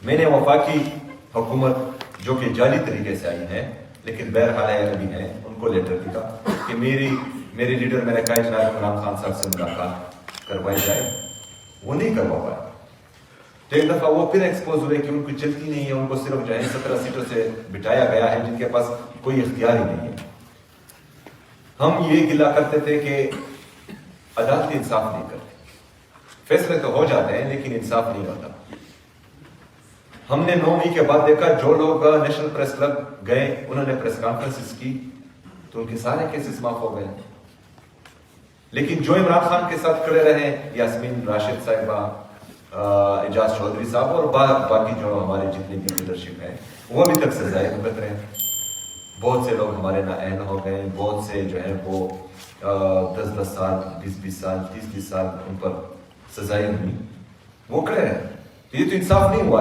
मैंने वफाकी हुकूमत जो कि जाली तरीके से आई है लेकिन बहरहाल अभी है उनको लेटर दिया कि मेरे लीडर मेरे कायद जनाब इमरान खान साहब से मुलाकात करवाई जाए। वो नहीं करवा पाए तो एक दफा वो फिर एक्सपोज हुए कि उनको चलती नहीं है, उनको सिर्फ जो है 17 सीटों से बिठाया गया है जिनके पास कोई इख्तियार ही नहीं है। हम ये गिला करते थे कि अदालत इंसाफ नहीं करती, फैसले तो हो जाते हैं लेकिन इंसाफ नहीं होता। हमने 9वीं के बाद देखा जो लोग नेशनल प्रेस क्लब गए उन्होंने प्रेस कॉन्फ्रेंसेस की तो उनके सारे केसेस माफ हो गए, लेकिन जो इमरान खान के साथ खड़े रहे, यास्मीन राशिद साहिबा, एजाज चौधरी साहब और बाकी जो हमारे जितने भी लीडरशिप है वो अभी तक सजाए भुगत रहे हैं। बहुत से लोग हमारे नाअहल हो गए, बहुत से जो है वो 10-10 साल 20-20 साल 30-30 साल उन पर सजाएं हुई, वो खड़े रहे। ये तो इंसाफ नहीं हुआ।